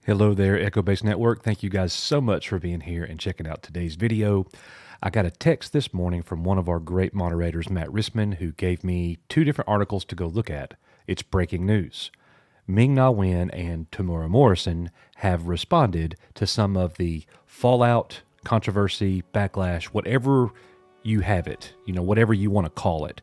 Hello there, Echo Base Network. Thank you guys so much for being here and checking out today's video. I got a text this morning from one of our great moderators, Matt Rissman, who gave me two different articles to go look at. It's breaking news. Ming-Na Wen and Temuera Morrison have responded to some of the fallout, controversy, backlash, whatever you have it, whatever you want to call it.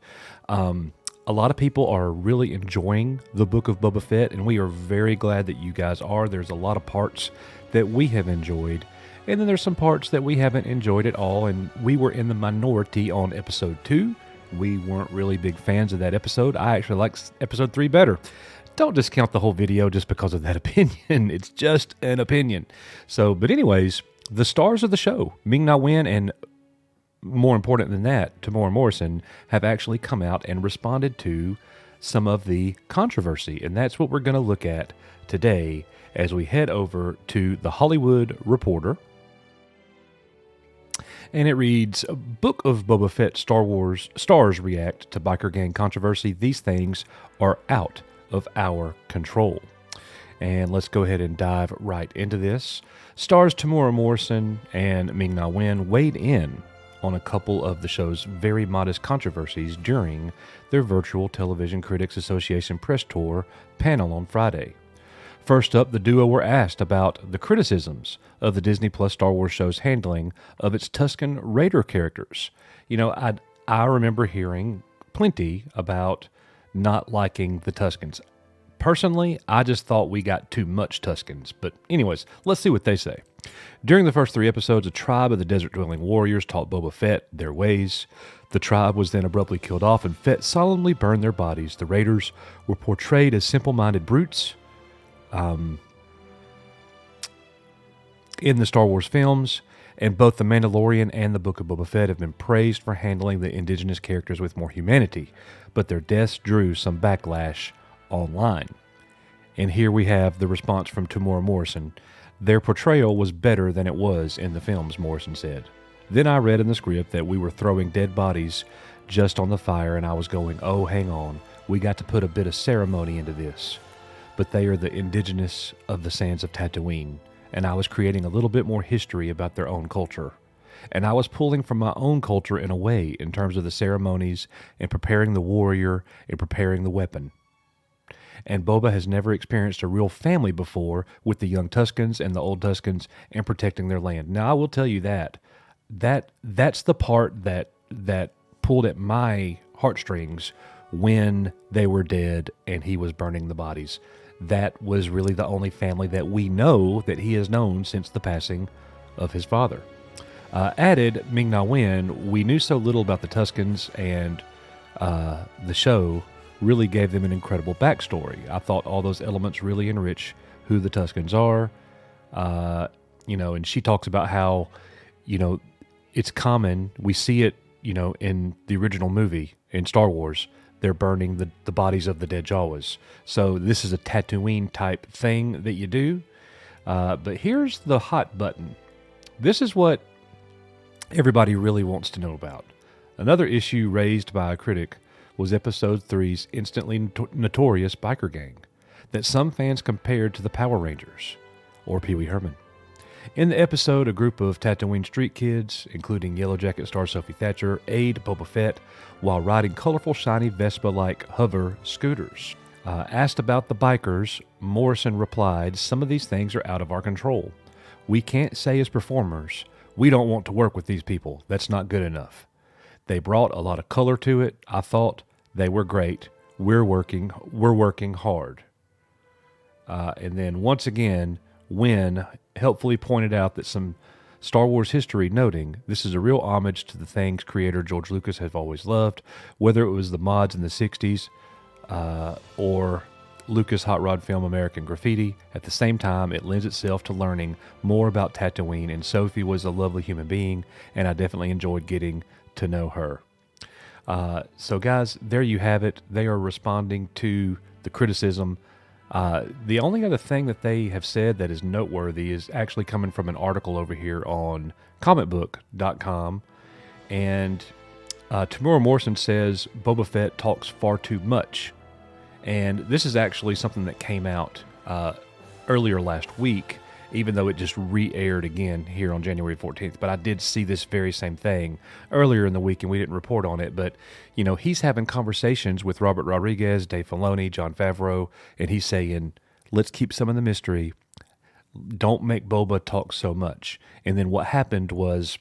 A lot of people are really enjoying the Book of Boba Fett, and we are very glad that you guys are. There's a lot of parts that we have enjoyed, and then there's some parts that we haven't enjoyed at all, and we were in the minority on episode 2. We weren't really big fans of that episode. I actually like episode 3 better. Don't discount the whole video just because of that opinion. It's just an opinion. But anyways, the stars of the show, Ming-Na Wen and more important than that, Temuera Morrison, have actually come out and responded to some of the controversy. And that's what we're going to look at today as we head over to The Hollywood Reporter. And it reads, Book of Boba Fett Star Wars stars react to biker gang controversy. These things are out of our control. And let's go ahead and dive right into this. Stars Temuera Morrison and Ming-Na Wen weighed in on a couple of the show's very modest controversies during their Virtual Television Critics Association press tour panel on Friday. First up, the duo were asked about the criticisms of the Disney Plus Star Wars show's handling of its Tusken Raider characters. I remember hearing plenty about not liking the Tuskens. Personally, I just thought we got too much Tuskens. But anyways, let's see what they say. During the first 3 episodes, a tribe of the desert-dwelling warriors taught Boba Fett their ways. The tribe was then abruptly killed off, and Fett solemnly burned their bodies. The Raiders were portrayed as simple-minded brutes in the Star Wars films, and both The Mandalorian and the Book of Boba Fett have been praised for handling the indigenous characters with more humanity, but their deaths drew some backlash online. And here we have the response from Temuera Morrison. Their portrayal was better than it was in the films, Morrison said. Then I read in the script that we were throwing dead bodies just on the fire, and I was going, oh, hang on, we got to put a bit of ceremony into this. But they are the indigenous of the sands of Tatooine, and I was creating a little bit more history about their own culture. And I was pulling from my own culture in a way in terms of the ceremonies and preparing the warrior and preparing the weapon. And Boba has never experienced a real family before with the young Tuskens and the old Tuskens and protecting their land. Now, I will tell you that's the part that pulled at my heartstrings when they were dead and he was burning the bodies. That was really the only family that we know that he has known since the passing of his father. Added Ming-Na Wen, we knew so little about the Tuskens, and the show really gave them an incredible backstory. I thought all those elements really enrich who the Tuskens are. And she talks about how, it's common. We see it, in the original movie in Star Wars, they're burning the bodies of the dead Jawas. So this is a Tatooine type thing that you do. But here's the hot button. This is what everybody really wants to know about. Another issue raised by a critic was Episode 3's instantly notorious biker gang that some fans compared to the Power Rangers, or Pee Wee Herman. In the episode, a group of Tatooine street kids, including Yellow Jacket star Sophie Thatcher, aid Boba Fett while riding colorful, shiny Vespa-like hover scooters. Asked about the bikers, Morrison replied, some of these things are out of our control. We can't say as performers, we don't want to work with these people. That's not good enough. They brought a lot of color to it. I thought they were great. We're working hard. And then once again, Wynn helpfully pointed out that some Star Wars history, noting this is a real homage to the things creator George Lucas has always loved, whether it was the mods in the 60s or Lucas Hot Rod film American Graffiti. At the same time, it lends itself to learning more about Tatooine, and Sophie was a lovely human being, and I definitely enjoyed getting to know her. So guys, there you have it. They are responding to the criticism. The only other thing that they have said that is noteworthy is actually coming from an article over here on comicbook.com. And Temuera Morrison says Boba Fett talks far too much. And this is actually something that came out earlier last week, even though it just re-aired again here on January 14th. But I did see this very same thing earlier in the week, and we didn't report on it. But, he's having conversations with Robert Rodriguez, Dave Filoni, Jon Favreau, and he's saying, let's keep some of the mystery. Don't make Boba talk so much. And then what happened was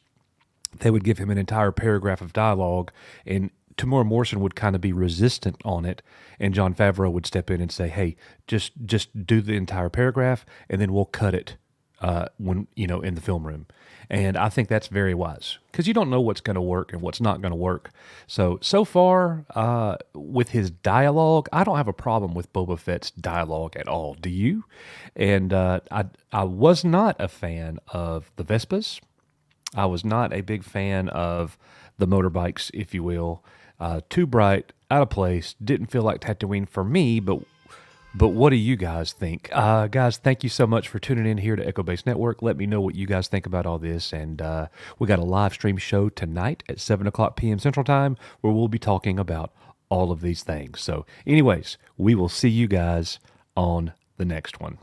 they would give him an entire paragraph of dialogue, and Temuera Morrison would kind of be resistant on it, and Jon Favreau would step in and say, "Hey, just do the entire paragraph, and then we'll cut it when in the film room." And I think that's very wise because you don't know what's going to work and what's not going to work. So far with his dialogue, I don't have a problem with Boba Fett's dialogue at all. Do you? And I was not a fan of the Vespas. I was not a big fan of the motorbikes, if you will. Too bright, out of place, didn't feel like Tatooine for me, but what do you guys think? Guys, thank you so much for tuning in here to Echo Base Network. Let me know what you guys think about all this. And we got a live stream show tonight at 7 o'clock p.m. Central Time where we'll be talking about all of these things. So anyways, we will see you guys on the next one.